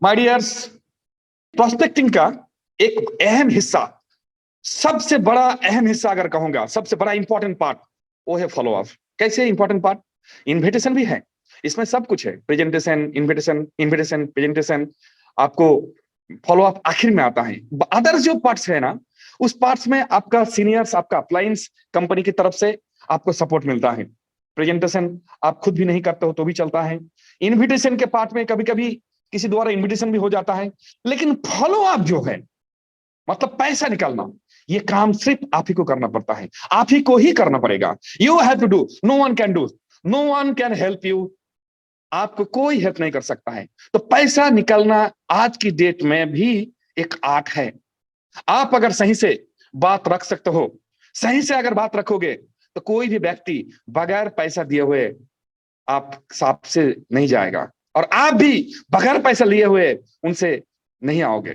My dears, prospecting का एक अहम हिस्सा, सबसे बड़ा अहम हिस्सा अगर कहूंगा, सबसे बड़ा इंपॉर्टेंट पार्ट वो है फॉलो अप। कैसे इंपॉर्टेंट पार्ट? इनविटेशन भी है, इसमें सब कुछ है, प्रेजेंटेशन, इनविटेशन, इनविटेशन, प्रेजेंटेशन, आपको फॉलो अप आखिर में आता है। अदर जो पार्ट्स है ना, उस पार्ट्स में आपका सीनियर्स, आपका अप्लायंस कंपनी की तरफ से आपको सपोर्ट मिलता है। प्रेजेंटेशन आप खुद भी नहीं करते हो तो भी चलता है। इनविटेशन के पार्ट में कभी कभी किसी द्वारा इनविटेशन भी हो जाता है, लेकिन फॉलो अप जो है, मतलब पैसा निकालना, ये काम सिर्फ आप ही को करना पड़ता है, आप ही को ही करना पड़ेगा। You have to do, no one can do, no one can help you, आपको कोई हेल्प नहीं कर सकता है। तो पैसा निकालना आज की डेट में भी एक आर्ट है। आप अगर सही से बात रख सकते हो, सही से अगर बात रखोगे, तो कोई भी व्यक्ति बगैर पैसा दिए हुए आप साथ से नहीं जाएगा, और आप भी बगैर पैसा लिए हुए उनसे नहीं आओगे।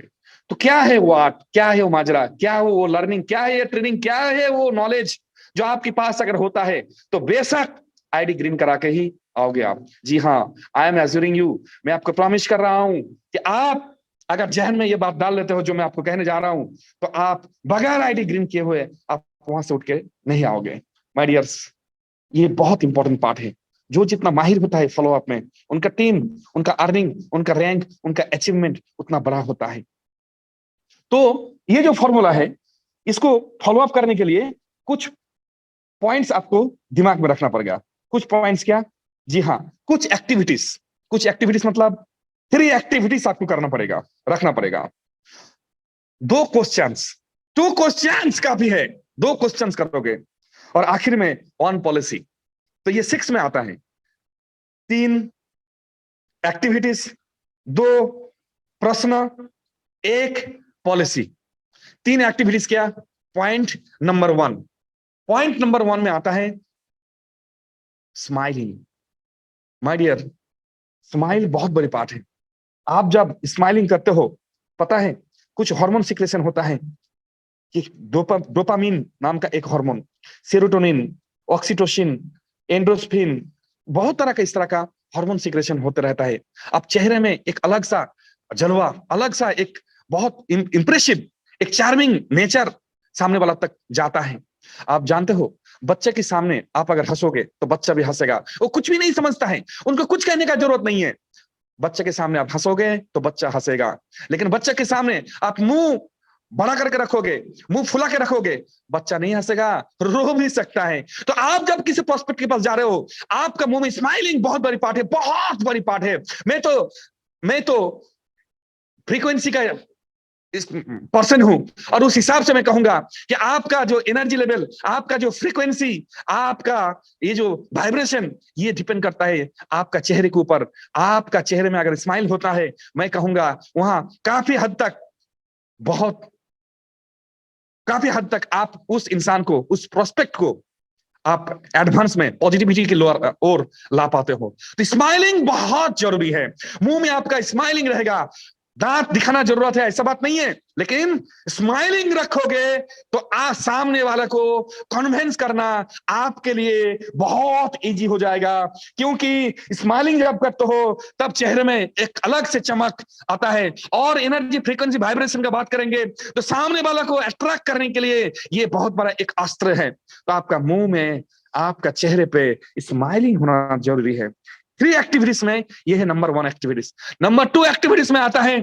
तो क्या है वो आर्ट, क्या है वो माजरा, क्या है वो लर्निंग, क्या है ये ट्रेनिंग, क्या है वो नॉलेज जो आपके पास अगर होता है तो बेशक आईडी ग्रीन करा के ही आओगे आप। जी हाँ, आई एम एज्योरिंग यू, मैं आपको प्रॉमिस कर रहा हूं कि आप अगर जहन में ये बात डाल लेते हो जो मैं आपको कहने जा रहा हूं, तो आप बगैर आईडी ग्रीन किए हुए आप वहां से उठ के नहीं आओगे। माय डियर्स, ये बहुत इंपॉर्टेंट पार्ट है। जो जितना माहिर होता है फॉलो अप में, उनका टीम, उनका अर्निंग, उनका रैंक, उनका अचीवमेंट उतना बड़ा होता है। तो ये जो फॉर्मूला है, इसको फॉलो अप करने के लिए कुछ पॉइंट्स आपको दिमाग में रखना पड़ेगा। कुछ पॉइंट्स क्या? जी हाँ, कुछ एक्टिविटीज। कुछ एक्टिविटीज मतलब 3 एक्टिविटीज आपको करना पड़ेगा, रखना पड़ेगा। 2 क्वेश्चंस, 2 क्वेश्चंस काफी है, 2 क्वेश्चंस करोगे, और आखिर में 1 पॉलिसी। तो ये 6 में आता है। 3 एक्टिविटीज, 2 प्रश्न, 1 पॉलिसी। 3 एक्टिविटीज क्या? पॉइंट नंबर 1, पॉइंट नंबर 1 में आता है स्माइलिंग। माय डियर, स्माइल बहुत बड़ी पार्ट है। आप जब स्माइलिंग करते हो, पता है कुछ हार्मोन सिक्रेशन होता है कि डोपामीन नाम का एक हार्मोन, सेरोटोनिन, ऑक्सीटोसिन, एंडोर्फिन, बहुत तरह का इस तरह का हार्मोन सिक्रेशन होते रहता है। अब चेहरे में एक अलग सा जलवा, अलग सा एक बहुत इंप्रेसिव, एक चार्मिंग नेचर सामने वाला तक जाता है। आप जानते हो, बच्चे के सामने आप अगर हंसोगे तो बच्चा भी हंसेगा, वो कुछ भी नहीं समझता है, उनको कुछ कहने का जरूरत नहीं है। बच्चे के सामने आप हंसोगे तो बच्चा हंसेगा, लेकिन बच्चे के सामने आप मुंह बड़ा करके रखोगे, मुंह फुला के रखोगे, बच्चा नहीं हंसेगा, रो भी सकता है। तो आप जब किसी प्रोस्पेक्ट के पास जा रहे हो, आपका मुंह में स्माइलिंग बहुत बड़ी पार्ट है, बहुत बड़ी पार्ट है। मैं तो फ्रीक्वेंसी का इस पर्सन हूं, और उस हिसाब से मैं कहूंगा कि आपका जो एनर्जी लेवल, आपका जो फ्रीक्वेंसी, आपका ये जो वाइब्रेशन, ये डिपेंड करता है आपका चेहरे के ऊपर। आपका चेहरे में अगर स्माइल होता है, मैं कहूंगा वहां काफी हद तक, बहुत काफी हद तक आप उस इंसान को, उस प्रोस्पेक्ट को आप एडवांस में पॉजिटिविटी की ओर ला पाते हो। तो स्माइलिंग बहुत जरूरी है। मुंह में आपका स्माइलिंग रहेगा, दांत दिखाना जरूरत है ऐसा बात नहीं है, लेकिन स्माइलिंग रखोगे तो सामने वाले को कन्विंस करना आपके लिए बहुत इजी हो जाएगा। क्योंकि स्माइलिंग जब करते हो तब चेहरे में एक अलग से चमक आता है। और एनर्जी, फ्रीक्वेंसी, वाइब्रेशन का बात करेंगे तो सामने वाला को अट्रैक्ट करने के लिए ये बहुत बड़ा एक अस्त्र है। तो आपका मुंह में, आपका चेहरे पे स्माइलिंग होना जरूरी है। 3 एक्टिविटीज में यह है नंबर 1 एक्टिविटीज। नंबर 2 एक्टिविटीज में आता है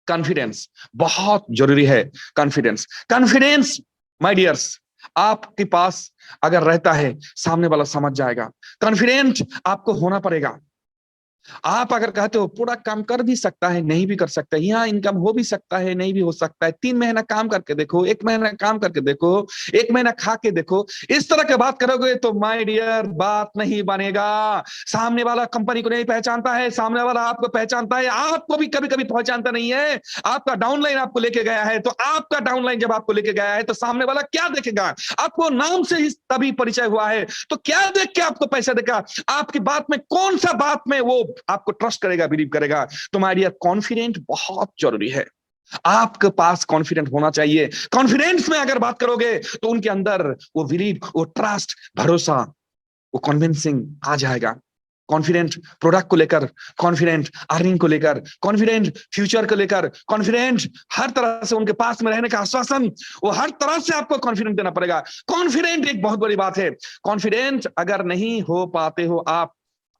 कॉन्फिडेंस। बहुत जरूरी है कॉन्फिडेंस। कॉन्फिडेंस माय डियर्स, आपके पास अगर रहता है, सामने वाला समझ जाएगा। कॉन्फिडेंट आपको होना पड़ेगा। आप अगर कहते हो पूरा काम कर भी सकता है, नहीं भी कर सकता है, यहाँ इनकम हो भी सकता है, नहीं भी हो सकता है, 3 महीना काम करके देखो, 1 महीना काम करके देखो, 1 महीना खा के देखो, इस तरह की बात करोगे तो माय डियर बात नहीं बनेगा। सामने वाला कंपनी को नहीं पहचानता है, सामने वाला आपको पहचानता है, आपको भी कभी कभी पहचानता नहीं है। आपका डाउनलाइन आपको लेके गया है, तो आपका डाउनलाइन जब आपको लेके गया है तो सामने वाला क्या देखेगा? आपको नाम से ही तभी परिचय हुआ है, तो क्या देख के आपको पैसा देगा? आपकी बात में कौन सा बात में वो आपको ट्रस्ट करेगा, बिलीव करेगा? तुम्हारी कॉन्फिडेंट बहुत जरूरी है। आपके पास कॉन्फिडेंट होना चाहिए। कॉन्फिडेंस में अगर बात करोगे तो उनके अंदर वो बिलीव, वो ट्रस्ट, भरोसा, वो कन्विंसिंग आ जाएगा। कॉन्फिडेंट प्रोडक्ट को लेकर, कॉन्फिडेंट अर्निंग को लेकर, कॉन्फिडेंट फ्यूचर को लेकर, कॉन्फिडेंट हर तरह से उनके पास में रहने का आश्वासन, वो हर तरह से आपको कॉन्फिडेंट देना पड़ेगा। कॉन्फिडेंट एक बहुत बड़ी बात है। कॉन्फिडेंट अगर नहीं हो पाते हो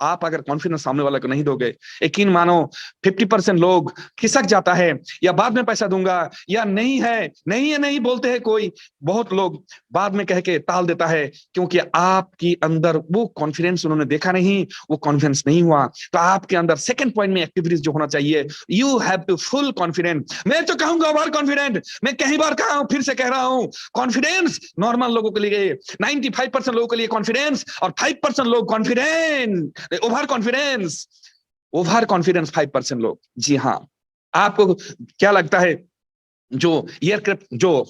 आप अगर कॉन्फिडेंस सामने वाले को नहीं दोगे, यकीन मानो 50% लोग खिसक जाता है, या बाद में पैसा दूंगा, या नहीं है नहीं बोलते हैं कोई, बहुत लोग बाद में कह के टाल देता है, क्योंकि आपकी अंदर वो कॉन्फिडेंस उन्होंने देखा नहीं, वो कॉन्फिडेंस नहीं हुआ। तो आपके अंदर सेकंड पॉइंट में एक्टिविटीज जो होना चाहिए, you have to full confident. मैं तो कहूंगा ओवर कॉन्फिडेंट, मैं कई बार कहा हूं, फिर से कह रहा हूं, कॉन्फिडेंस नॉर्मल लोगों के लिए 95% लोगों के लिए कॉन्फिडेंस, और 5% लोग कॉन्फिडेंट, ओवर कॉन्फिडेंस 5% लोग। जी हाँ, आपको क्या लगता है जो एयरक्राफ्ट, जो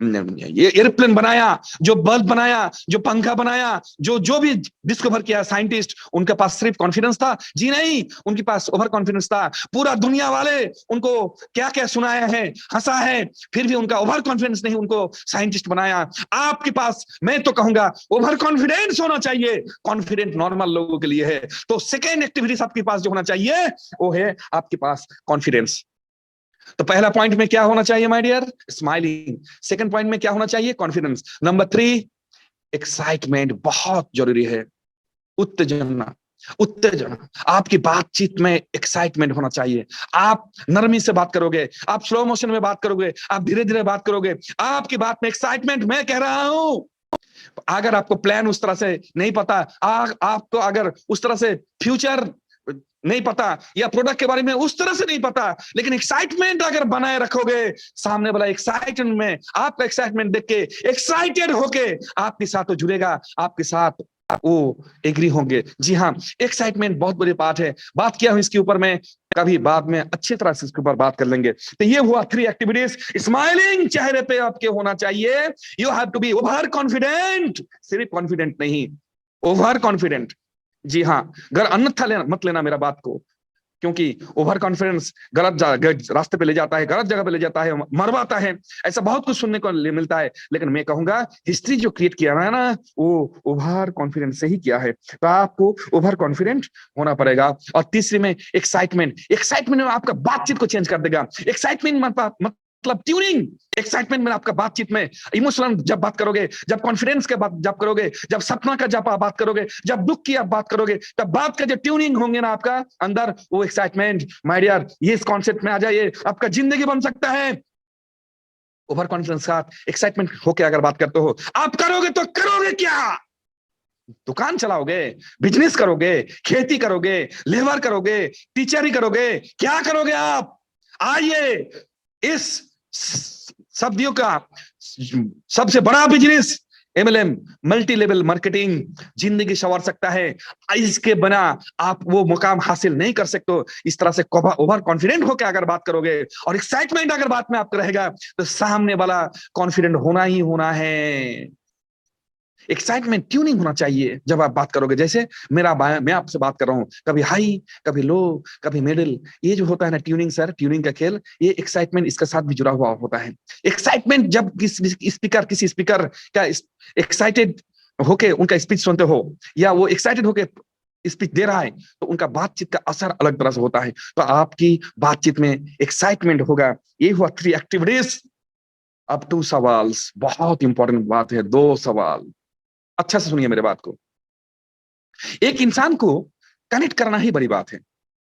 ये एयरप्लेन बनाया, जो बल्ब बनाया, जो पंखा बनाया, जो भी डिस्कवर किया साइंटिस्ट, उनके पास सिर्फ कॉन्फिडेंस था? जी नहीं, उनके पास ओवर कॉन्फिडेंस था। पूरा दुनिया वाले उनको क्या क्या सुनाया है, हंसा है, फिर भी उनका ओवर कॉन्फिडेंस नहीं उनको साइंटिस्ट बनाया। आपके पास मैं तो कहूंगा ओवर कॉन्फिडेंस होना चाहिए। कॉन्फिडेंट नॉर्मल लोगों के लिए है। तो सेकेंड एक्टिविटीज आपके पास जो होना चाहिए वो है आपके पास कॉन्फिडेंस। तो पहला पॉइंट में क्या होना चाहिए my dear? Smiling. Second point में क्या होना चाहिए? कॉन्फिडेंस। नंबर 3, एक्साइटमेंट बहुत जरूरी है। उत्तेजना, उत्तेजना। आपकी बातचीत में एक्साइटमेंट होना चाहिए। आप नरमी से बात करोगे, आप स्लो मोशन में बात करोगे, आप धीरे धीरे बात करोगे, आपकी बात में एक्साइटमेंट। मैं कह रहा हूं, अगर आपको प्लान उस तरह से नहीं पता, आपको अगर उस तरह से फ्यूचर नहीं पता, या प्रोडक्ट के बारे में उस तरह से नहीं पता, लेकिन एक्साइटमेंट अगर बनाए रखोगे, सामने वाला एक्साइटमेंट में, आपका एक्साइटमेंट देख के एक्साइटेड होके आपके साथ तो जुड़ेगा, आपके साथ वो एग्री होंगे। जी हाँ, एक्साइटमेंट बहुत बड़ी बात है। बात किया हूं इसके ऊपर, में कभी बाद में अच्छी तरह से इसके ऊपर बात कर लेंगे। तो ये हुआ 3 एक्टिविटीज। स्माइलिंग चेहरे पे आपके होना चाहिए। You have to be over confident, सिर्फ कॉन्फिडेंट नहीं, ओवर कॉन्फिडेंट। जी हाँ, घर अन्यथा मत लेना मेरा बात को, क्योंकि ओवर कॉन्फिडेंस गलत रास्ते पे ले जाता है, गलत जगह पे ले जाता है, मरवाता है। ऐसा बहुत कुछ सुनने को मिलता है। लेकिन मैं कहूंगा हिस्ट्री जो क्रिएट किया है ना, वो ओवर कॉन्फिडेंस से ही किया है। तो आपको ओवर कॉन्फिडेंट होना पड़ेगा। और तीसरे में एक्साइटमेंट। एक्साइटमेंट में आपका बातचीत को चेंज कर देगा। एक्साइटमेंट मतलब ट्यूनिंग। एक्साइटमेंट में आपका बातचीत में इमोशनल जब बात करोगे, जब कॉन्फिडेंस के बात जब करोगे, जब सपना का जब आप बात करोगे, जब दुख की आप बात करोगे, तब बात का जो ट्यूनिंग होंगे ना आपका अंदर, वो एक्साइटमेंट, माय डियर, ये इस कॉन्सेप्ट में आ जाइए, आपका जिंदगी बन सकता है। ओवर कॉन्फिडेंस के साथ एक्साइटमेंट होके अगर बात करते हो, आप करोगे तो करोगे क्या? दुकान चलाओगे, बिजनेस करोगे, खेती करोगे, लेबर करोगे, टीचर ही करोगे, क्या करोगे आप? आइए, इस शब्दियों का सबसे बड़ा business MLM, multi level marketing, जिंदगी संवार सकता है। इसके बिना आप वो मुकाम हासिल नहीं कर सकते। इस तरह से ओवर कॉन्फिडेंट होकर अगर बात करोगे और एक्साइटमेंट अगर बात में आपका रहेगा, तो सामने वाला कॉन्फिडेंट होना ही होना है। एक्साइटमेंट ट्यूनिंग होना चाहिए जब आप बात करोगे। जैसे मैं आपसे बात कर रहा हूं, कभी हाई, कभी लो, कभी मिडिल, ये जो होता है ना ट्यूनिंग, सर, ट्यूनिंग का खेल, ये एक्साइटमेंट इसके साथ भी जुड़ा हुआ होता है। एक्साइटमेंट जब किसी स्पीकर का एक्साइटेड होके उनका स्पीच सुनते हो, या वो एक्साइटेड होके स्पीच दे रहा है, तो उनका बातचीत का असर अलग तरह से होता है। तो आपकी बातचीत में एक्साइटमेंट होगा। ये हुआ 3 एक्टिविटीज। अब 2 सवाल, बहुत इंपॉर्टेंट बात है, 2 सवाल। अच्छा से सुनिए मेरे बात को। एक इंसान को कनेक्ट करना ही बड़ी बात है।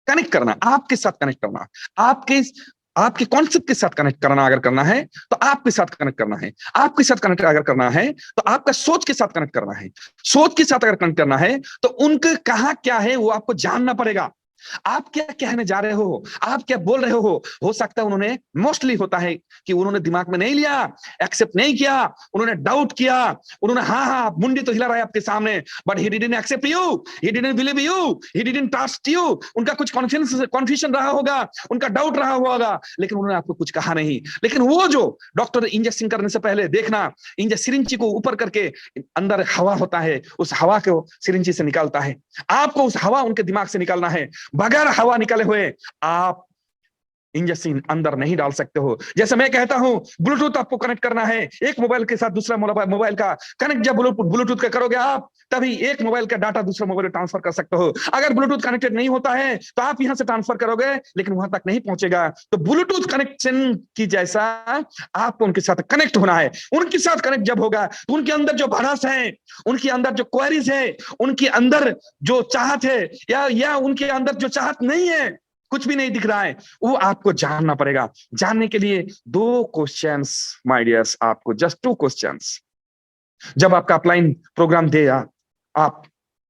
कनेक्ट करना, आपके साथ कनेक्ट करना, आपके आपके कॉन्सेप्ट के साथ कनेक्ट करना अगर करना है, तो आपके साथ कनेक्ट करना है। आपके साथ कनेक्ट अगर करना है, तो आपका सोच के साथ कनेक्ट करना है। सोच के साथ अगर कनेक्ट करना है, तो उनके कहा क्या है वो आपको जानना पड़ेगा। आप क्या कहने जा रहे हो, आप क्या बोल रहे हो सकता है उन्होंने, मोस्टली होता है कि उन्होंने दिमाग में नहीं लिया, एक्सेप्ट नहीं किया, उन्होंने डाउट किया, उन्होंने हाँ मुंडी तो हिला रहा है आपके सामने, but he didn't accept you, he didn't believe you, he didn't trust you. उनका कुछ कॉन्फ्यूजन रहा होगा, उनका डाउट रहा होगा, लेकिन उन्होंने आपको कुछ कहा नहीं। लेकिन वो जो डॉक्टर इंजेक्शन करने से पहले देखना, सिरिंज को ऊपर करके अंदर हवा होता है, उस हवा को सिरिंज से निकालता है। आपको उस हवा उनके दिमाग से निकालना है। बगैर हवा निकाले हुए आप इंजन अंदर नहीं डाल सकते हो। जैसे मैं कहता हूं ब्लूटूथ आपको कनेक्ट करना है एक मोबाइल के साथ दूसरा मोबाइल का कनेक्ट, जब ब्लूटूथ का करोगे आप तभी एक मोबाइल का डाटा दूसरे मोबाइल में ट्रांसफर कर सकते हो। अगर ब्लूटूथ कनेक्टेड नहीं होता है तो आप यहां से ट्रांसफर करोगे लेकिन वहां तक नहीं पहुंचेगा। तो ब्लूटूथ कनेक्शन की जैसा आपको उनके साथ कनेक्ट होना है। उनके साथ कनेक्ट जब होगा तो उनके अंदर जो भड़ास है, उनके अंदर जो क्वेरीज है, उनके अंदर जो चाहत है या उनके अंदर जो चाहत नहीं है, कुछ भी नहीं दिख रहा है, वो आपको जानना पड़ेगा। जानने के लिए 2 क्वेश्चंस माय डियर्स, आपको जस्ट 2 क्वेश्चंस। जब आपका अपलाइन प्रोग्राम दिया, आप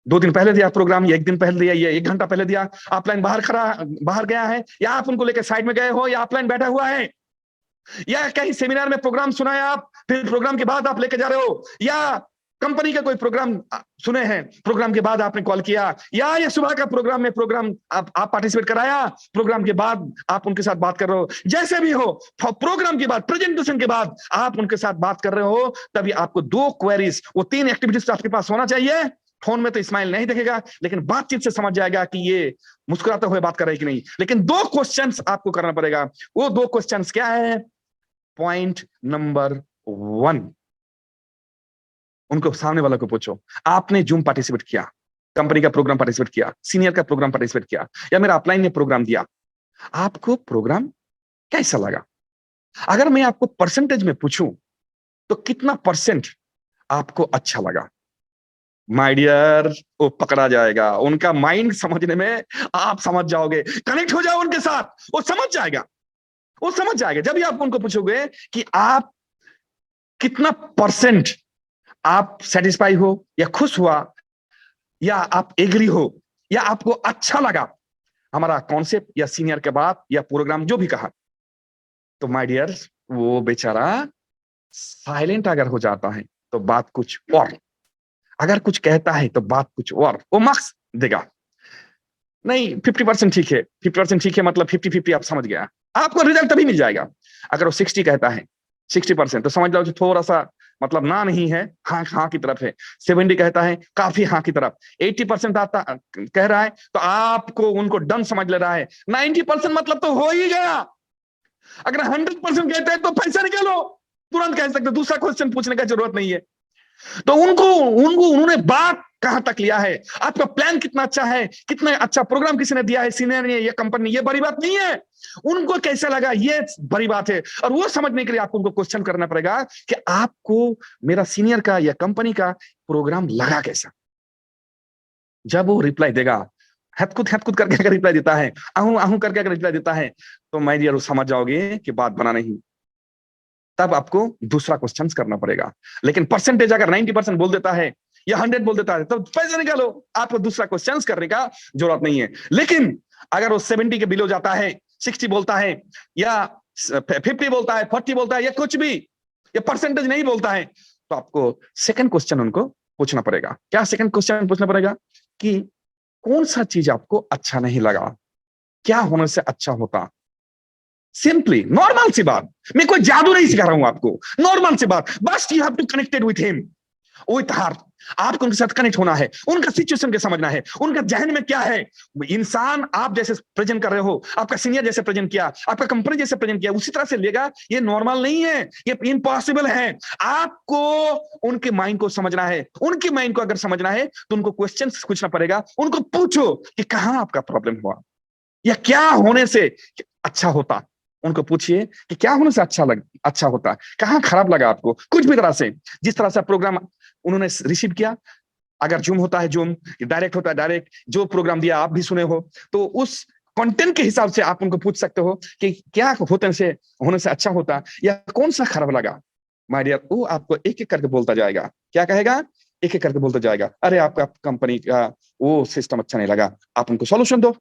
2 दिन पहले दिया प्रोग्राम, या 1 दिन पहले दिया, या 1 घंटा पहले दिया, अपलाइन बाहर गया है, या आप उनको लेकर साइड में गए हो, या अपलाइन बैठा हुआ है, या कहीं सेमिनार में प्रोग्राम सुना है आप, फिर प्रोग्राम के बाद आप लेके जा रहे हो, या कंपनी का कोई प्रोग्राम सुने हैं, प्रोग्राम के बाद आपने कॉल किया, या ये सुबह का प्रोग्राम में प्रोग्राम आप पार्टिसिपेट कराया, प्रोग्राम के बाद आप उनके साथ बात कर रहे हो, जैसे भी हो, प्रोग्राम के बाद, प्रेजेंटेशन के बाद आप उनके साथ बात कर रहे हो, तभी आपको 2 क्वेरीज, वो 3 एक्टिविटीज आपके पास होना चाहिए। फोन में तो स्माइल नहीं देखेगा लेकिन बातचीत से समझ जाएगा कि ये मुस्कुराते हुए बात कर रहे हैं कि नहीं। लेकिन 2 क्वेश्चंस आपको करना पड़ेगा। वो 2 क्वेश्चंस क्या है? पॉइंट नंबर 1, उनको सामने वाला को पूछो, आपने जूम पार्टिसिपेट किया, कंपनी का प्रोग्राम पार्टिसिपेट किया, सीनियर का प्रोग्राम पार्टिसिपेट किया, या मेरा अपलाइन ने प्रोग्राम दिया, आपको प्रोग्राम कैसा लगा? अगर मैं आपको परसेंटेज में पूछूं तो कितना परसेंट आपको अच्छा लगा? माय डियर, वो पकड़ा जाएगा, उनका माइंड समझने में आप समझ जाओगे, कनेक्ट हो जाओ उनके साथ, वो समझ जाएगा, वो समझ जाएगा। जब भी आप उनको पूछोगे कि आप कितना परसेंट आप सेटिस्फाई हो, या खुश हुआ, या आप एग्री हो, या आपको अच्छा लगा हमारा कॉन्सेप्ट या सीनियर के बात या प्रोग्राम जो भी कहा, तो माय डियर वो बेचारा साइलेंट अगर हो जाता है तो बात कुछ और, अगर कुछ कहता है तो बात कुछ और, वो मार्क्स देगा। नहीं 50% ठीक है, 50% ठीक है मतलब 50-50 आप समझ गया, आपको रिजल्ट तभी मिल जाएगा। अगर वो 60 कहता है, 60% तो समझ लो थोड़ा सा मतलब ना नहीं है, हाँ हाँ की तरफ है। 70 कहता है काफी हाँ की तरफ। 80% आता कह रहा है तो आपको उनको डन समझ ले रहा है। 90% मतलब तो हो ही गया। अगर 100% कहते हैं तो पैसा निकालो, तुरंत कह सकते, दूसरा क्वेश्चन पूछने की जरूरत नहीं है। तो उन्होंने बात कहां तक लिया है, आपका प्लान कितना अच्छा है, कितना अच्छा प्रोग्राम किसी ने दिया है, सीनियर ने या कंपनी ने, ये बड़ी बात नहीं है, उनको कैसा लगा ये बड़ी बात है। और वो समझने के लिए आपको उनको क्वेश्चन करना पड़ेगा कि आपको मेरा सीनियर का या कंपनी का प्रोग्राम लगा कैसा। जब वो रिप्लाई देगा, हथकुत करके अगर रिप्लाई देता है, आहू आहू करके अगर रिप्लाई देता है, तो माय डियर समझ जाओगे कि बात बना नहीं। तब आपको दूसरा क्वेश्चन करना पड़ेगा। लेकिन परसेंटेज अगर 90% बोल देता है या 100 बोल देता है तो पैसे निकालो, आपको दूसरा क्वेश्चन करने का जरूरत नहीं है। लेकिन अगर वो 70 के बिलो जाता है, 60 बोलता है, या 50 बोलता है, 40 बोलता है, या कुछ भी, या परसेंटेज नहीं बोलता है, तो आपको सेकंड क्वेश्चन उनको पूछना पड़ेगा। क्या सेकंड क्वेश्चन पूछना पड़ेगा? कि कौन सा चीज आपको अच्छा नहीं लगा, क्या होने से अच्छा होता। सिंपली नॉर्मल सी बात, मैं कोई जादू नहीं सिखा रहा हूं आपको, नॉर्मल सी बात, बस you have to connected with him, with her. आपको उनके साथ कनेक्ट होना है, उनका सिचुएशन के समझना है, उनका जहन में क्या है। इंसान आप जैसे प्रेजेंट कर रहे हो, आपका सीनियर जैसे प्रेजेंट किया, आपका कंपनी जैसे प्रेजेंट किया, उसी तरह से लेगा, ये नॉर्मल नहीं है, ये इम्पॉसिबल है। आपको उनके माइंड को समझना है। उनके माइंड को अगर समझना है तो उनको क्वेश्चन पूछना पड़ेगा। उनको पूछो कि कहां आपका प्रॉब्लम हुआ, या क्या होने से अच्छा होता। उनको पूछिए कि क्या होने से अच्छा होता, कहां खराब लगा आपको, कुछ भी तरह से, जिस तरह से प्रोग्राम उन्होंने रिसीव किया। अगर जूम होता है जूम, डायरेक्ट होता है डायरेक्ट, जो प्रोग्राम दिया आप भी सुने हो, तो उस कंटेंट के हिसाब से आप उनको पूछ सकते हो कि क्या होने से अच्छा होता, या कौन सा खराब लगा। माय डियर, वो आपको एक एक करके बोलता जाएगा। क्या कहेगा? एक एक करके बोलता जाएगा। अरे आपका कंपनी का वो सिस्टम अच्छा नहीं लगा, आप उनको सॉल्यूशन दो।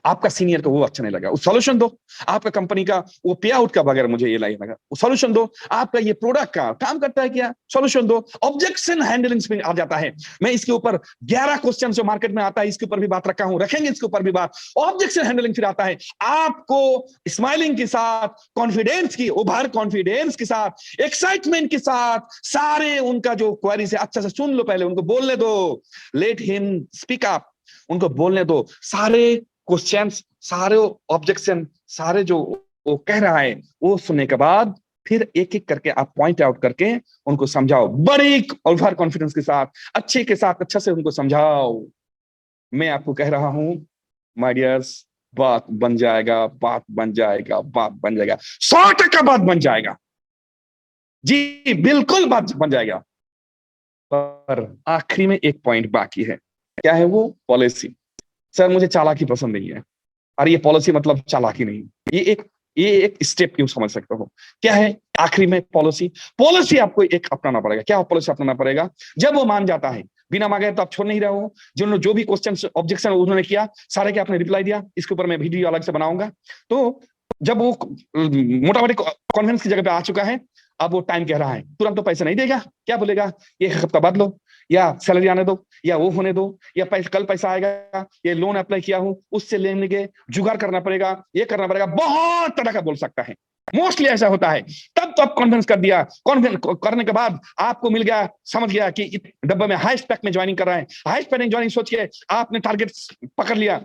आपका सीनियर को वो अच्छा नहीं लगा, वो सॉल्यूशन दो। आपका कंपनी का वो पे आउट का बगैर मुझे ये नहीं लगा, वो सॉल्यूशन दो। आपका ये प्रोडक्ट का काम करता है क्या, सॉल्यूशन दो। ऑब्जेक्शन हैंडलिंग में आ जाता है। मैं इसके ऊपर 11 क्वेश्चन जो मार्केट में आता है, इसके ऊपर भी बात रखा हूं, रखेंगे इसके ऊपर भी बात। ऑब्जेक्शन हैंडलिंग फिर आता है, आपको स्माइलिंग के साथ, कॉन्फिडेंस की ओवर कॉन्फिडेंस के साथ, एक्साइटमेंट के साथ सारे उनका जो क्वेरी से अच्छा से सुन लो, पहले उनको बोलने दो, लेट हिम स्पीक अप, उनको बोलने दो, सारे क्वेश्चंस सारे ऑब्जेक्शन, सारे जो वो कह रहा है वो सुनने के बाद फिर एक एक करके आप पॉइंट आउट करके उनको समझाओ, बड़ी ओवर कॉन्फिडेंस के साथ, अच्छे के साथ अच्छा से उनको समझाओ। मैं आपको कह रहा हूं माय डियर्स, बात बन जाएगा, बात बन जाएगा, बात बन जाएगा, 100% बात बन जाएगा। जी बिल्कुल बात बन जाएगा। पर आखिरी में एक पॉइंट बाकी है। क्या है वो? पॉलिसी। सर मुझे चालाकी पसंद नहीं है। अरे ये पॉलिसी मतलब चालाकी नहीं, ये एक स्टेप क्यों समझ सकते हो। क्या है आखिरी में? पॉलिसी। पॉलिसी आपको एक अपनाना पड़ेगा। क्या पॉलिसी अपनाना पड़ेगा? जब वो मान जाता है, बिना मांगे तो आप छोड़ नहीं रहे हो, जिन्होंने जो भी क्वेश्चन ऑब्जेक्शन उन्होंने किया सारे के आपने रिप्लाई दिया, इसके ऊपर मैं वीडियो अलग से बनाऊंगा। तो जब वो मोटा मोटी कॉन्फ्रेंस की जगह पे आ चुका है, अब वो टाइम कह रहा है, तुरंत तो पैसे नहीं देगा। क्या बोलेगा? एक हफ्ता बाद लो, या सैलरी आने दो, या वो होने दो, या कल पैसा आएगा, ये लोन अप्लाई किया हूं उससे लेने के जुगाड़ करना पड़ेगा, ये करना पड़ेगा, बहुत तरह का बोल सकता है। मोस्टली ऐसा होता है। तब तो आप कॉन्फ्रेंस कर दिया, कॉन्फ्रेंस करने के बाद आपको मिल गया, समझ गया कि डब्बे में हाईएस्ट पैक में ज्वाइनिंग कर रहा है, हाईएस्ट पैक ज्वाइनिंग सोच के आपने टारगेट पकड़ लिया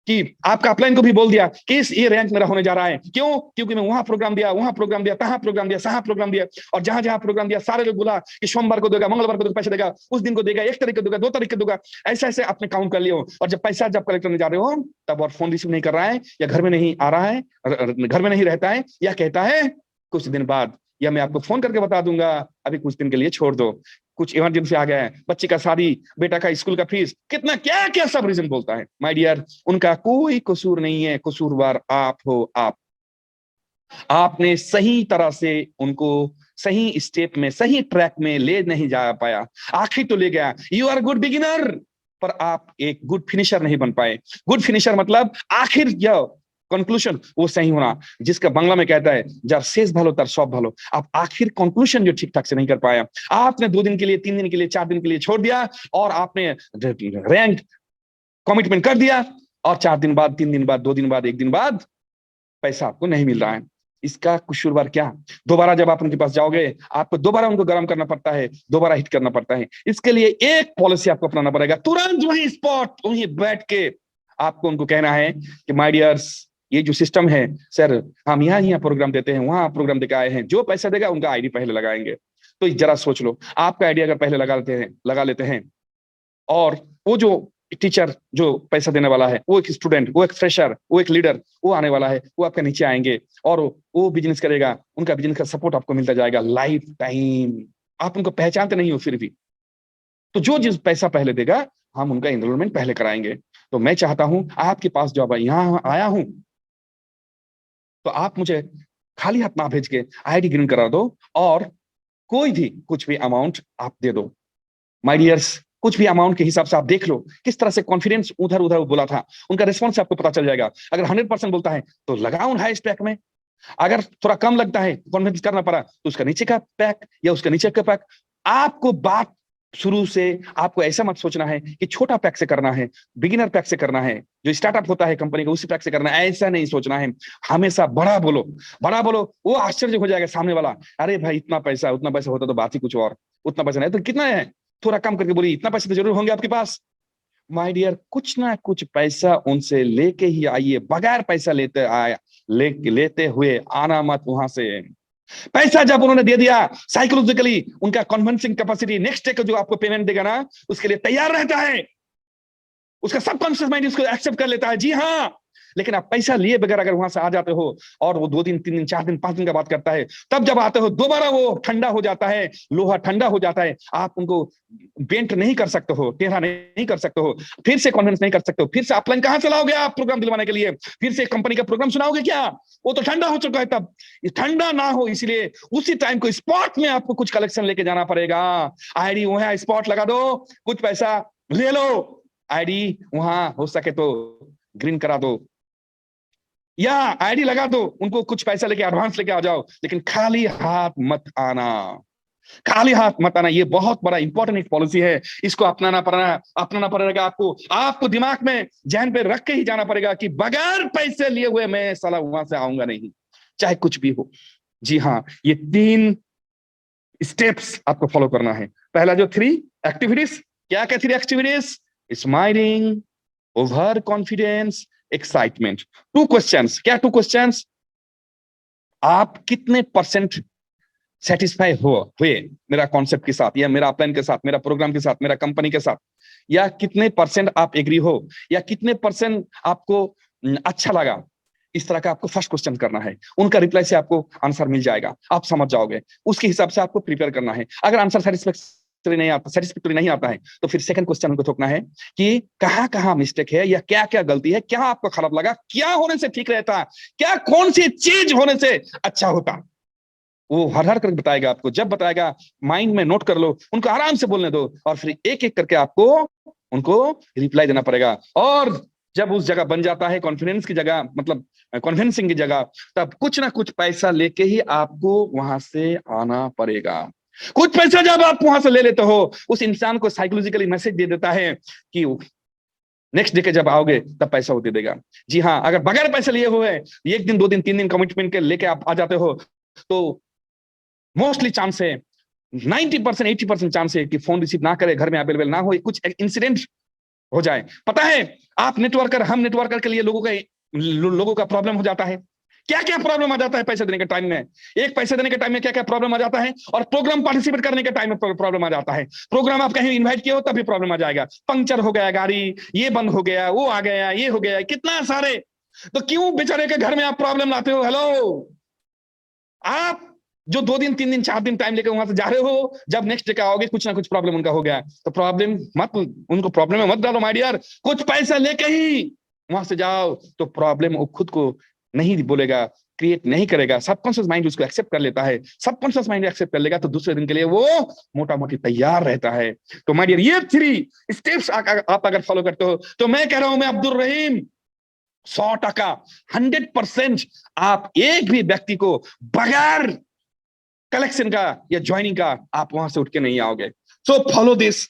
कि आपका अपलाइन को भी बोल दिया कि इस ये रैंक मेरा होने जा रहा है। क्यों? क्योंकि मैं वहां प्रोग्राम दिया, वहां प्रोग्राम दिया, तहां प्रोग्राम दिया, सहां प्रोग्राम दिया, और जहां जहां प्रोग्राम दिया सारे लोग बोला कि सोमवार को देगा, मंगलवार को पैसे देगा, उस दिन को देगा, 1 तारीख को देगा, 2 तारीख को देगा। ऐसे ऐसे आपने काउंट कर लिया हो, और जब पैसा जब कलेक्टर में जा रहे हो तब और फोन रिसीव नहीं कर रहा है, या घर में नहीं आ रहा है, घर में नहीं रहता है, या कहता है कुछ दिन बाद, या मैं आपको फोन करके बता दूंगा, अभी कुछ दिन के लिए छोड़ दो, कुछ इमरजेंसी आ गया है, बच्चे का शादी, बेटा का स्कूल का फीस, कितना क्या क्या सब रीजन बोलता है। माय डियर, उनका कोई कसूर नहीं है, कसूरवार आप हो। आपने सही तरह से उनको सही स्टेप में, सही ट्रैक में ले नहीं जा पाया। आखिर तो ले गया, यू आर गुड बिगिनर, पर आप एक गुड फिनिशर नहीं बन पाए। गुड फिनिशर मतलब आखिर कंक्लूजन वो सही होना, जिसका बांग्ला में कहता है जब शेष भलो तर सब भलो। आप आखिर कंक्लूजन जो ठीक ठाक से नहीं कर पाया, आपने 2 दिन के लिए, 3 दिन के लिए, 4 दिन के लिए छोड़ दिया, और आपने रैंक कमिटमेंट कर दिया, और 4 दिन बाद, 3 दिन बाद, 2 दिन बाद, 1 दिन बाद पैसा आपको नहीं मिल रहा है। इसका कसूरवार क्या? दोबारा जब आप उनके पास जाओगे, आपको दोबारा उनको गर्म करना पड़ता है, दोबारा हिट करना पड़ता है। इसके लिए एक पॉलिसी आपको अपनाना पड़ेगा, तुरंत वही स्पॉट वहीं बैठ के आपको उनको कहना है कि माय डियर्स, ये जो सिस्टम है सर, हम यहाँ प्रोग्राम देते हैं, वहां प्रोग्राम देकर आए हैं, जो पैसा देगा उनका आईडी पहले लगाएंगे। तो जरा सोच लो, आपका आईडी अगर पहले लगा लेते हैं, और वो जो टीचर जो पैसा देने वाला है, वो एक स्टूडेंट, वो एक फ्रेशर, वो एक लीडर, वो आने वाला है, वो आपके नीचे आएंगे, और वो बिजनेस करेगा, उनका बिजनेस का सपोर्ट आपको मिलता जाएगा लाइफ टाइम। आप उनको पहचानते नहीं हो फिर भी, तो जो जिस पैसा पहले देगा, हम उनका एनरोलमेंट पहले कराएंगे। तो मैं चाहता हूं आपके पास जब यहाँ आया हूं, तो आप मुझे खाली हाथ ना भेज के आईडी ग्रीन करा दो, और कोई भी कुछ भी अमाउंट आप दे दो। माय डियर्स, कुछ भी अमाउंट के हिसाब से आप देख लो किस तरह से कॉन्फिडेंस उधर उधर बोला था, उनका रिस्पॉन्स आपको पता चल जाएगा। अगर 100% बोलता है तो लगाओ हाई पैक में, अगर थोड़ा कम लगता है, कॉन्फिडेंस करना पड़ा, तो उसका नीचे का पैक या उसका नीचे का पैक। आपको बात शुरू से आपको ऐसा मत सोचना है कि छोटा पैक से करना है, बिगिनर पैक से करना है, जो स्टार्टअप होता है कंपनी का उसी पैक से करना है, ऐसा नहीं सोचना है। हमेशा बड़ा बोलो, बड़ा बोलो। वो आश्चर्य हो जाएगा सामने वाला, अरे भाई इतना पैसा, उतना पैसा होता तो बात ही कुछ और, उतना पैसा नहीं तो कितना है, थोड़ा कम करके बोली, इतना पैसे तो जरूर होंगे आपके पास। माय डियर, कुछ ना कुछ पैसा उनसे लेके ही आइए, बगैर पैसा लेते हुए आना मत वहां से। पैसा जब उन्होंने दे दिया, साइकोलॉजिकली उनका कन्विंसिंग कैपेसिटी नेक्स्ट डे का जो आपको पेमेंट देगा ना, उसके लिए तैयार रहता है। उसका सबकॉन्शियस माइंड उसको एक्सेप्ट कर लेता है, जी हाँ। लेकिन आप पैसा लिए बगैर अगर वहां से आ जाते हो, और वो 2 दिन, 3 दिन, 4 दिन, 5 दिन का बात करता है, तब जब आते हो दोबारा वो ठंडा हो जाता है, लोहा ठंडा हो जाता है। आप उनको बेंट नहीं कर सकते हो, टेढ़ा नहीं कर सकते हो, फिर से कॉन्विंस नहीं कर सकते हो, फिर से अपलाइन कहां से लाओगे आप प्रोग्राम दिलवाने के लिए? फिर से कंपनी का प्रोग्राम सुनाओगे क्या? वो तो ठंडा हो चुका है। तब ठंडा ना हो इसलिए उसी टाइम को स्पॉट में आपको कुछ कलेक्शन लेके जाना पड़ेगा। आईडी वहां स्पॉट लगा दो, कुछ पैसा ले लो, आईडी वहां हो सके तो ग्रीन करा दो, या आईडी लगा दो, उनको कुछ पैसा लेके एडवांस लेके आ जाओ, लेकिन खाली हाथ मत आना। खाली हाथ मत आना, ये बहुत बड़ा इंपॉर्टेंट एक पॉलिसी है। इसको अपनाना पड़ेगा आपको। आपको दिमाग में, जहन पे रख के ही जाना पड़ेगा कि बगैर पैसे लिए हुए मैं साला वहां से आऊंगा नहीं, चाहे कुछ भी हो। जी हाँ, ये 3 स्टेप्स आपको फॉलो करना है। पहला जो 3 एक्टिविटीज, क्या क्या 3 activities? Smiling, over confidence excitement. 2 questions, क्या 2 क्वेश्चंस? आप कितने परसेंट सेटिस्फाई हुए मेरा कॉन्सेप्ट के साथ, या मेरा प्लान के साथ, मेरा प्रोग्राम के साथ, मेरा कंपनी के साथ, या कितने परसेंट आप एग्री हो, या कितने परसेंट आपको अच्छा लगा। इस तरह का आपको फर्स्ट क्वेश्चन करना है। उनका रिप्लाई से आपको आंसर मिल जाएगा, आप समझ जाओगे। उसके हिसाब से आपको प्रिपेयर करना है। अगर आंसर सेटिस्फैक्टरी नहीं आता है तो फिर सेकंड क्वेश्चन उनको थोकना है कि कहां कहां मिस्टेक है, या क्या क्या गलती है, क्या आपको खराब लगा, क्या होने से ठीक रहता, क्या कौन सी चीज होने से अच्छा होता। वो हर हर करके बताएगा आपको। जब बताएगा माइंड में नोट कर लो, उनको आराम से बोलने दो, और फिर एक एक करके आपको उनको रिप्लाई देना पड़ेगा। और जब उस जगह बन जाता है कॉन्फिडेंस की जगह, मतलब कॉन्फ्रेंसिंग की जगह, तब कुछ ना कुछ पैसा लेके ही आपको वहां से आना पड़ेगा। कुछ पैसा जब आप वहां से ले लेते हो, उस इंसान को साइकोलॉजिकली मैसेज दे देता है कि नेक्स्ट डे के जब आओगे तब पैसा वो दे देगा। जी हाँ, अगर बगैर पैसे लिए हुए 1 दिन 2 दिन 3 दिन कमिटमेंट के लेके आप आ जाते हो, तो मोस्टली चांस है, 90% 80% चांस है कि फोन रिसीव ना करे, घर में अवेलेबल ना हो, कुछ इंसिडेंट हो जाए। पता है, आप नेटवर्कर, हम नेटवर्कर के लिए लोगों का प्रॉब्लम हो जाता है। क्या क्या प्रॉब्लम आ जाता है पैसे देने के टाइम में। एक पैसे देने के टाइम में क्या क्या प्रॉब्लम आ जाता है, और प्रोग्राम पार्टिसिपेट करने के टाइम में प्रॉब्लम आ जाता है। प्रोग्राम आप कहीं इनवाइट किए हो तभी प्रॉब्लम आ जाएगा, पंक्चर हो गया गाड़ी, ये बंद हो गया, वो आ गया, ये हो गया, कितना सारे। तो क्यों बेचारे के घर में आप प्रॉब्लम लाते हो? हेलो, आप जो 2 दिन 3 दिन 4 दिन टाइम लेकर वहां से जा रहे हो, जब नेक्स्ट डे का आओगे कुछ ना कुछ प्रॉब्लम उनका हो गया, तो प्रॉब्लम मत, उनको प्रॉब्लम में मत डालो माय डियर। कुछ पैसा लेके ही वहां से जाओ, तो प्रॉब्लम वो खुद को नहीं बोलेगा, क्रिएट नहीं करेगा। सबकॉन्शियस माइंड उसको एक्सेप्ट कर लेता है। सबकॉन्शियस माइंड एक्सेप्ट कर लेगा तो दूसरे दिन के लिए वो मोटा मोटी तैयार रहता है। तो माय डियर, ये 3 स्टेप्स आप अगर फॉलो करते हो, तो मैं कह रहा हूं, मैं अब्दुल रहीम, 100%, 100% आप एक भी व्यक्ति को बगैर कलेक्शन का या ज्वाइनिंग का आप वहां से उठ के नहीं आओगे। So follow this,